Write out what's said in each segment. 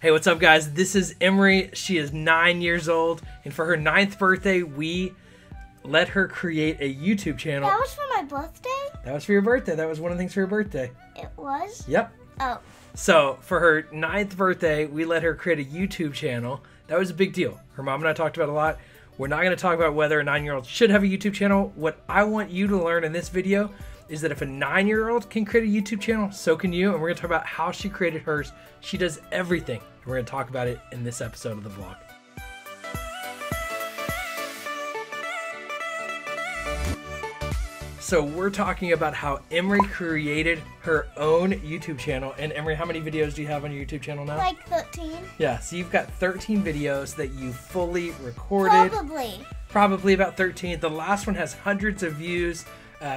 Hey, what's up, guys? This is Emery. She is 9 years old, and for her 9th birthday, we let her create a YouTube channel. That was for my birthday? That was for your birthday. That was one of the things for your birthday. It was? Yep. Oh. So, for her 9th birthday, we let her create a YouTube channel. That was a big deal. Her mom and I talked about it a lot. We're not going to talk about whether a 9-year-old should have a YouTube channel. What I want you to learn in this video is that if a 9-year-old can create a YouTube channel, so can you. And we're going to talk about how she created hers. She does everything. And we're going to talk about it in this episode of the vlog. So we're talking about how Emery created her own YouTube channel. And Emery, how many videos do you have on your YouTube channel now? Like 13. Yeah, so you've got 13 videos that you fully recorded. Probably about 13. The last one has hundreds of views.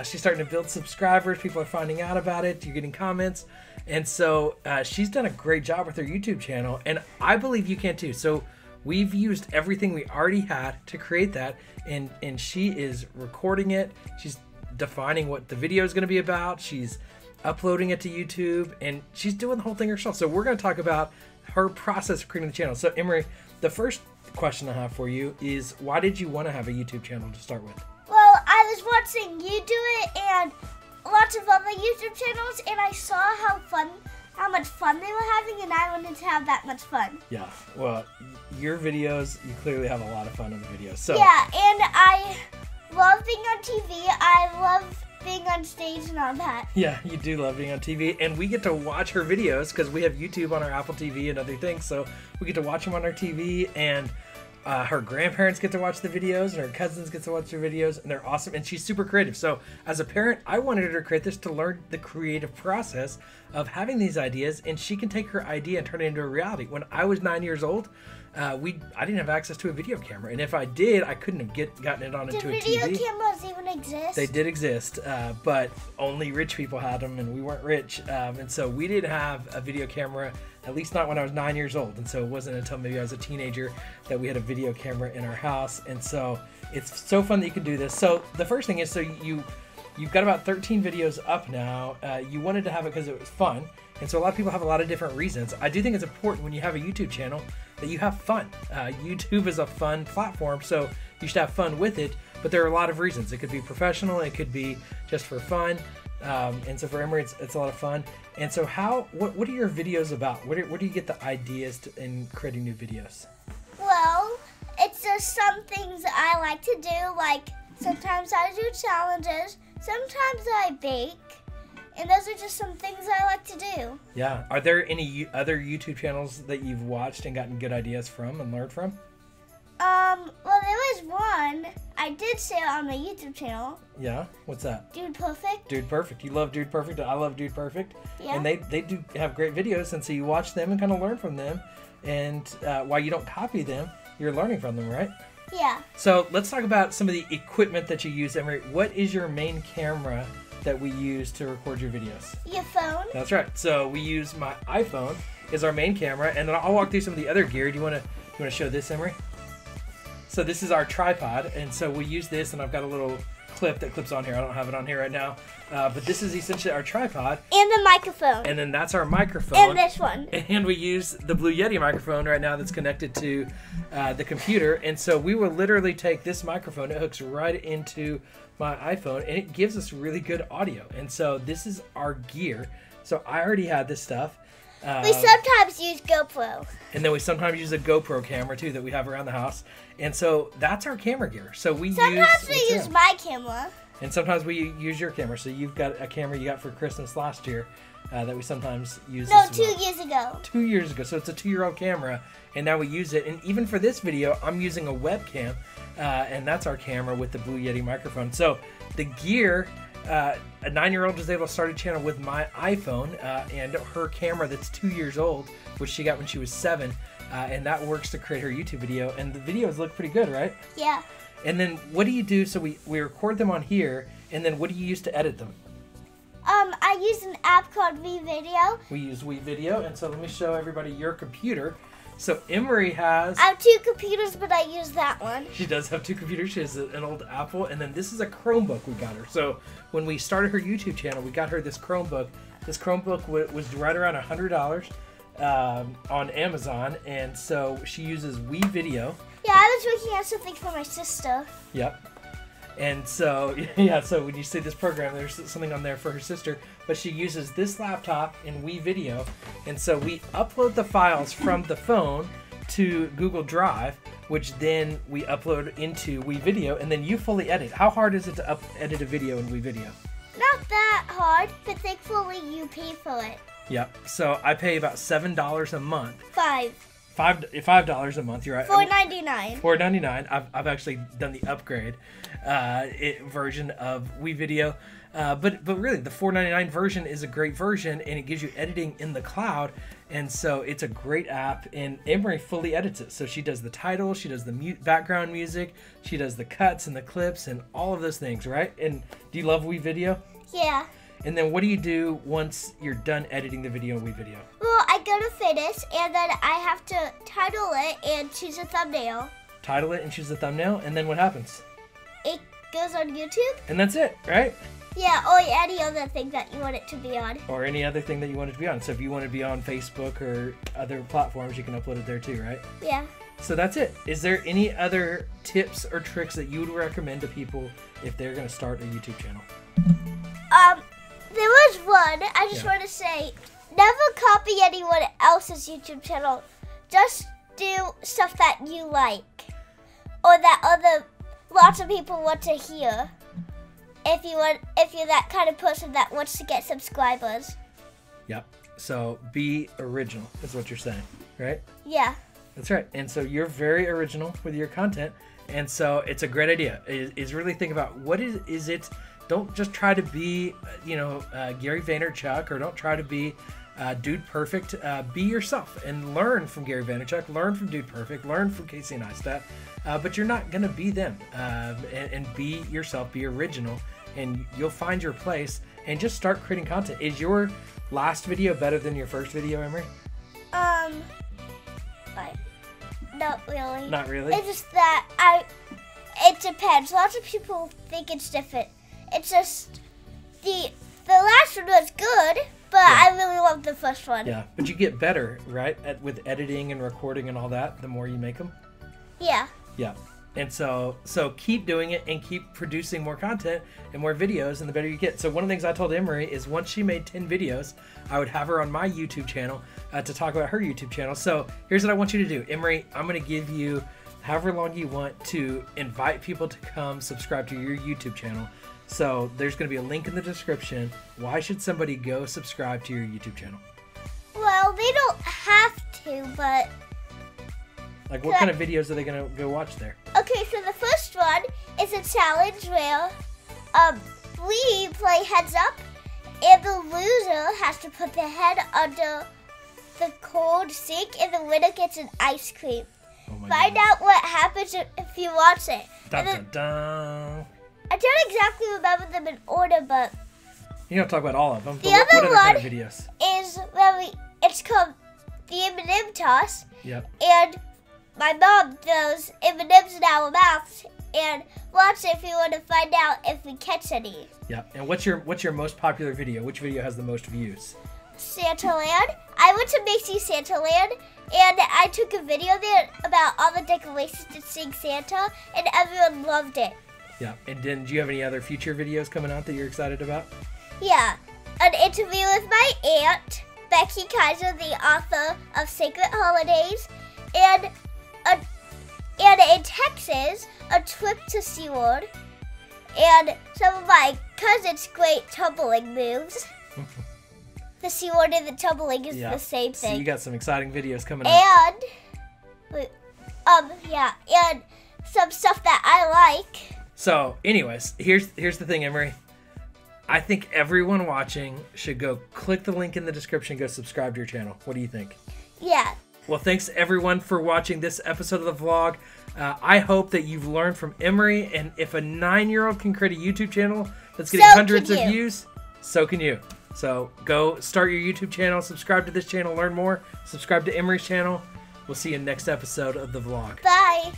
She's starting to build subscribers. People are finding out about it. You're getting comments. And so she's done a great job with her YouTube channel. And I believe you can too. So we've used everything we already had to create that. And she is recording it. She's defining what the video is going to be about. She's uploading it to YouTube. And she's doing the whole thing herself. So we're going to talk about her process of creating the channel. So Emery, the first question I have for you is, why did you want to have a YouTube channel to start with? Well, I was watching you do it and lots of other YouTube channels, and I saw how much fun they were having, and I wanted to have that much fun. Yeah, well, your videos, you clearly have a lot of fun in the videos. So yeah, and I love being on TV. I love being on stage and all that. Yeah, you do love being on TV, and we get to watch her videos because we have YouTube on our Apple TV and other things, so we get to watch them on our TV, and her grandparents get to watch the videos, and her cousins get to watch the videos, and they're awesome, and she's super creative. So as a parent, I wanted her to create this to learn the creative process of having these ideas, and she can take her idea and turn it into a reality. When I was 9 years old, I didn't have access to a video camera, and if I did, I couldn't have gotten it on into a TV. Did video cameras even exist? They did exist, but only rich people had them, and we weren't rich, and so we didn't have a video camera, at least not when I was 9 years old. And so it wasn't until maybe I was a teenager that we had a video camera in our house. And so it's so fun that you can do this. So the first thing is, so you've got about 13 videos up now. You wanted to have it because it was fun. And so a lot of people have a lot of different reasons. I do think it's important when you have a YouTube channel that you have fun. YouTube is a fun platform, so you should have fun with it. But there are a lot of reasons. It could be professional. It could be just for fun. And so for Emery, it's a lot of fun. And so what are your videos about? Where do you get the ideas in creating new videos? Well, it's just some things I like to do. Like sometimes I do challenges, sometimes I bake, and those are just some things I like to do. Yeah. Are there any other YouTube channels that you've watched and gotten good ideas from and learned from? Well, there was one I did say on the YouTube channel. Yeah, what's that? Dude Perfect. Dude Perfect. You love Dude Perfect. I love Dude Perfect. Yeah. And they do have great videos, and so you watch them and kind of learn from them. And while you don't copy them, you're learning from them, right? Yeah. So let's talk about some of the equipment that you use, Emery. What is your main camera that we use to record your videos? Your phone. That's right. So we use my iPhone as our main camera, and then I'll walk through some of the other gear. Do you want to show this, Emery? So this is our tripod, and so we use this, and I've got a little clip that clips on here. I don't have it on here right now, but this is essentially our tripod. And the microphone. And then that's our microphone. And this one. And we use the Blue Yeti microphone right now that's connected to the computer. And so we will literally take this microphone, it hooks right into my iPhone, and it gives us really good audio. And so this is our gear. So I already had this stuff. We sometimes use GoPro. And then we sometimes use a GoPro camera too that we have around the house. And so that's our camera gear. So sometimes we use my camera. And sometimes we use your camera. So you've got a camera you got for Christmas last year that we sometimes use. No, 2 years ago. 2 years ago. So it's a 2-year-old camera, and now we use it. And even for this video, I'm using a webcam, and that's our camera with the Blue Yeti microphone. So the gear, a 9-year-old was able to start a channel with my iPhone and her camera that's 2 years old, which she got when she was 7, and that works to create her YouTube video. And the videos look pretty good, right? Yeah. And then what do you do? So we record them on here, and then what do you use to edit them? I use an app called WeVideo. We use WeVideo, and so let me show everybody your computer. So Emery has... I have 2 computers, but I use that one. She does have 2 computers. She has an old Apple, and then this is a Chromebook we got her. So when we started her YouTube channel, we got her this Chromebook. This Chromebook was right around $100. on Amazon, and so she uses WeVideo. Yeah, I was working on something for my sister. Yep. And so, yeah, so when you see this program, there's something on there for her sister, but she uses this laptop in WeVideo, and so we upload the files from the phone to Google Drive, which then we upload into WeVideo, and then you fully edit. How hard is it to edit a video in WeVideo? Not that hard, but thankfully you pay for it. Yep. So I pay about $7 a month. $5 a month. You're right. $4.99. $4.99. I've actually done the upgrade version of WeVideo, but really the $4.99 version is a great version, and it gives you editing in the cloud, and so it's a great app. And Emery fully edits it, so she does the title, she does the background music, she does the cuts and the clips and all of those things, right? And do you love WeVideo? Yeah. And then what do you do once you're done editing the video in WeVideo? Well, I go to finish, and then I have to title it and choose a thumbnail. Title it and choose the thumbnail, and then what happens? It goes on YouTube. And that's it, right? Yeah, or any other thing that you want it to be on. Or any other thing that you want it to be on. So if you want to be on Facebook or other platforms, you can upload it there too, right? Yeah. So that's it. Is there any other tips or tricks that you would recommend to people if they're going to start a YouTube channel? There was one. I just want to say, never copy anyone else's YouTube channel. Just do stuff that you like, or that lots of people want to hear. If you're that kind of person that wants to get subscribers. Yep. So be original is what you're saying, right? Yeah. That's right. And so you're very original with your content, and so it's a great idea. Is really think about what is it. Don't just try to be, Gary Vaynerchuk, or don't try to be Dude Perfect. Be yourself and learn from Gary Vaynerchuk, learn from Dude Perfect, learn from Casey Neistat. But you're not going to be them. And be yourself, be original, and you'll find your place, and just start creating content. Is your last video better than your first video, Emery? Not really. Not really? It's just that it depends. Lots of people think it's different. It's just the last one was good, but I really loved the first one. Yeah, but you get better, right, with editing and recording and all that, the more you make them? Yeah. Yeah. And so keep doing it and keep producing more content and more videos, and the better you get. So one of the things I told Emery is once she made 10 videos, I would have her on my YouTube channel to talk about her YouTube channel. So here's what I want you to do. Emery, I'm going to give you however long you want to invite people to come subscribe to your YouTube channel. So there's going to be a link in the description. Why should somebody go subscribe to your YouTube channel? Well, they don't have to, but... Like, what kind of videos are they going to go watch there? Okay, so the first one is a challenge where we play heads up, and the loser has to put their head under the cold sink, and the winner gets an ice cream. Oh my Find goodness. out what happens if you watch it. Dun, dun, dun. I don't exactly remember them in order, but You don't talk about all of them. the But what other other one kind of videos? is where it's called the M&M toss, Yep. and my mom throws M&Ms in our mouths and watch it if you want to find out if we catch any. Yep. And what's your most popular video? Which video has the most views? Santaland. I went to Macy's Santaland, and I took a video there about all the decorations to sing Santa, and everyone loved it. Yeah. And then do you have any other future videos coming out that you're excited about? Yeah, an interview with my aunt, Becky Kaiser, the author of Sacred Holidays, and in Texas, a trip to SeaWorld, and some of my cousin's great tumbling moves. The SeaWorld and the tumbling is the same thing. So you got some exciting videos coming up. And some stuff that I like. So, anyways, here's the thing, Emery. I think everyone watching should go click the link in the description, go subscribe to your channel. What do you think? Yeah. Well, thanks everyone for watching this episode of the vlog. I hope that you've learned from Emery, and if a 9-year-old can create a YouTube channel that's getting hundreds of views, so can you. So go start your YouTube channel, subscribe to this channel, learn more, subscribe to Emery's channel. We'll see you in the next episode of the vlog. Bye.